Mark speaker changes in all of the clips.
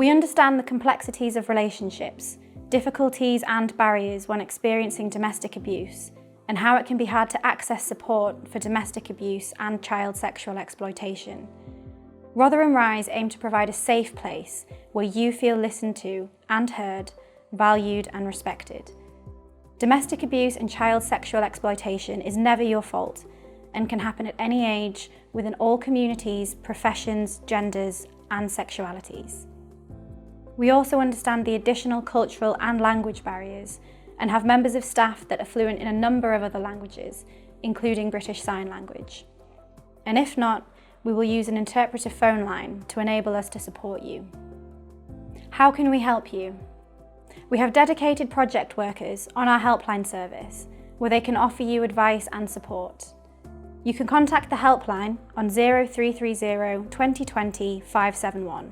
Speaker 1: We understand the complexities of relationships, difficulties and barriers when experiencing domestic abuse, and how it can be hard to access support for domestic abuse and child sexual exploitation. Rotherham Rise aim to provide a safe place where you feel listened to and heard, valued and respected. Domestic abuse and child sexual exploitation is never your fault and can happen at any age within all communities, professions, genders and sexualities. We also understand the additional cultural and language barriers and have members of staff that are fluent in a number of other languages, including British Sign Language. And if not, we will use an interpreter phone line to enable us to support you. How can we help you? We have dedicated project workers on our helpline service where they can offer you advice and support. You can contact the helpline on 0330 2020 571.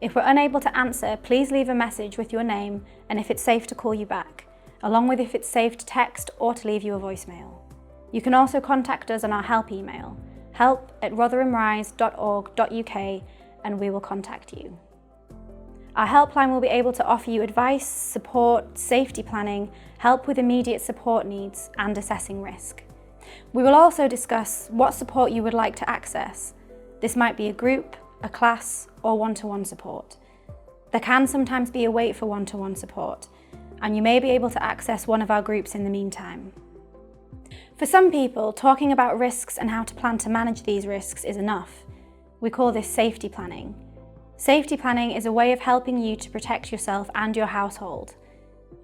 Speaker 1: If we're unable to answer, please leave a message with your name and if it's safe to call you back, along with if it's safe to text or to leave you a voicemail. You can also contact us on our help email, help@rotherhamrise.org.uk, and we will contact you. Our helpline will be able to offer you advice, support, safety planning, help with immediate support needs, and assessing risk. We will also discuss what support you would like to access. This might be a group, a class, or one-to-one support. There can sometimes be a wait for one-to-one support, and you may be able to access one of our groups in the meantime. For some people, talking about risks and how to plan to manage these risks is enough. We call this safety planning. Safety planning is a way of helping you to protect yourself and your household.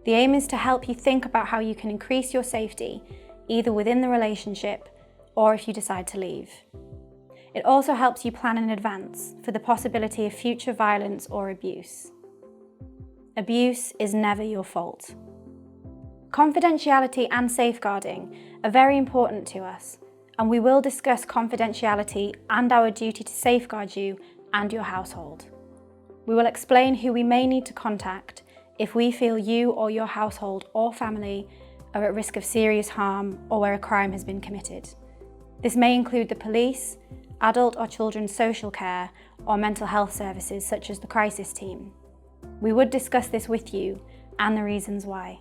Speaker 1: The aim is to help you think about how you can increase your safety, either within the relationship or if you decide to leave. It also helps you plan in advance for the possibility of future violence or abuse. Abuse is never your fault. Confidentiality and safeguarding are very important to us, and we will discuss confidentiality and our duty to safeguard you and your household. We will explain who we may need to contact if we feel you or your household or family are at risk of serious harm or where a crime has been committed. This may include the police, adult or children's social care, or mental health services such as the crisis team. We would discuss this with you and the reasons why.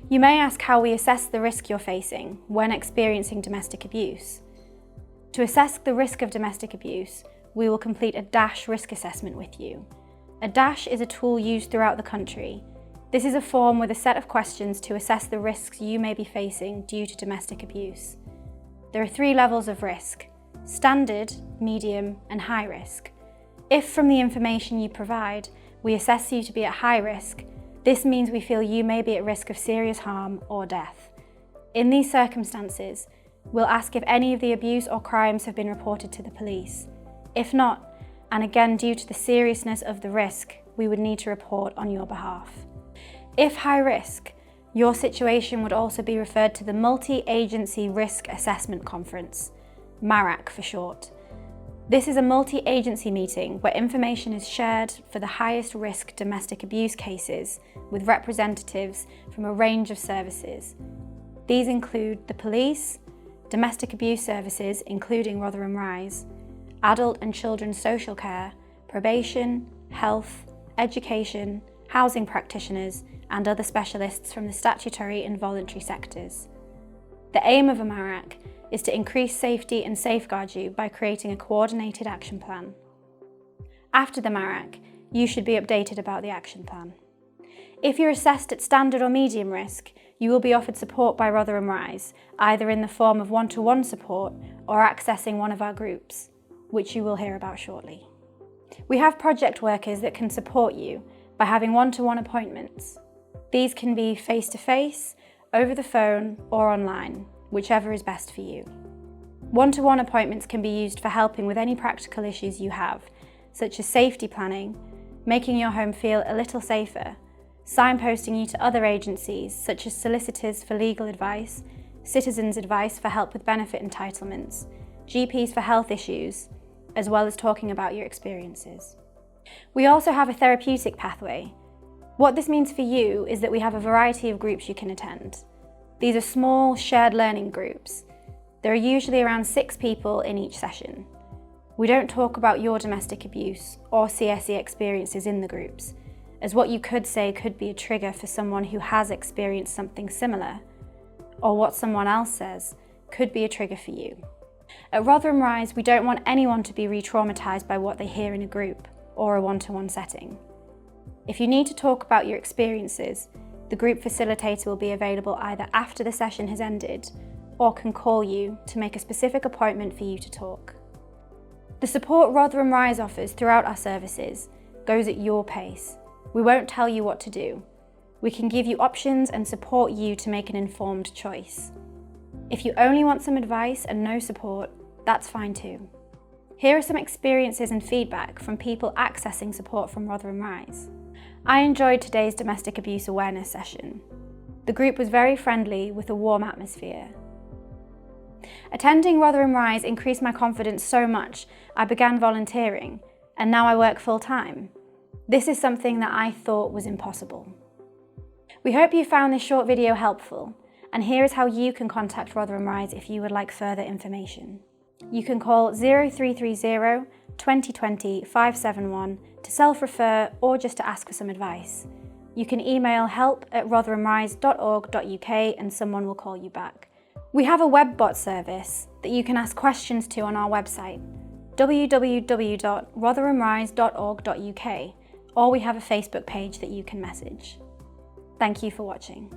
Speaker 1: You may ask how we assess the risk you're facing when experiencing domestic abuse. To assess the risk of domestic abuse, we will complete a DASH risk assessment with you. A DASH is a tool used throughout the country. This is a form with a set of questions to assess the risks you may be facing due to domestic abuse. There are 3 levels of risk: standard, medium, and high risk. If from the information you provide, we assess you to be at high risk, this means we feel you may be at risk of serious harm or death. In these circumstances, we'll ask if any of the abuse or crimes have been reported to the police. If not, and again due to the seriousness of the risk, we would need to report on your behalf. If high risk, your situation would also be referred to the Multi-Agency Risk Assessment Conference, MARAC for short. This is a multi-agency meeting where information is shared for the highest risk domestic abuse cases with representatives from a range of services. These include the police, domestic abuse services including Rotherham Rise, adult and children's social care, probation, health, education, housing practitioners and other specialists from the statutory and voluntary sectors. The aim of a MARAC is to increase safety and safeguard you by creating a coordinated action plan. After the MARAC, you should be updated about the action plan. If you're assessed at standard or medium risk, you will be offered support by Rotherham Rise, either in the form of one-to-one support or accessing one of our groups, which you will hear about shortly. We have project workers that can support you by having one-to-one appointments. These can be face-to-face, over the phone, or online, whichever is best for you. One-to-one appointments can be used for helping with any practical issues you have, such as safety planning, making your home feel a little safer, signposting you to other agencies such as solicitors for legal advice, citizens advice for help with benefit entitlements, GPs for health issues, as well as talking about your experiences. We also have a therapeutic pathway. What this means for you is that we have a variety of groups you can attend. These are small, shared learning groups. There are usually around 6 people in each session. We don't talk about your domestic abuse or CSE experiences in the groups, as what you could say could be a trigger for someone who has experienced something similar, or what someone else says could be a trigger for you. At Rotherham Rise, we don't want anyone to be re-traumatised by what they hear in a group or a one-to-one setting. If you need to talk about your experiences, the group facilitator will be available either after the session has ended or can call you to make a specific appointment for you to talk. The support Rotherham Rise offers throughout our services goes at your pace. We won't tell you what to do. We can give you options and support you to make an informed choice. If you only want some advice and no support, that's fine too. Here are some experiences and feedback from people accessing support from Rotherham Rise. I enjoyed today's domestic abuse awareness session. The group was very friendly with a warm atmosphere. Attending Rotherham Rise increased my confidence so much I began volunteering, and now I work full-time. This is something that I thought was impossible. We hope you found this short video helpful, and here is how you can contact Rotherham Rise if you would like further information. You can call 0330 2020 571 to self-refer or just to ask for some advice. You can email help@rotherhamrise.org.uk and someone will call you back. We have a web bot service that you can ask questions to on our website, www.rotherhamrise.org.uk, or we have a Facebook page that you can message. Thank you for watching.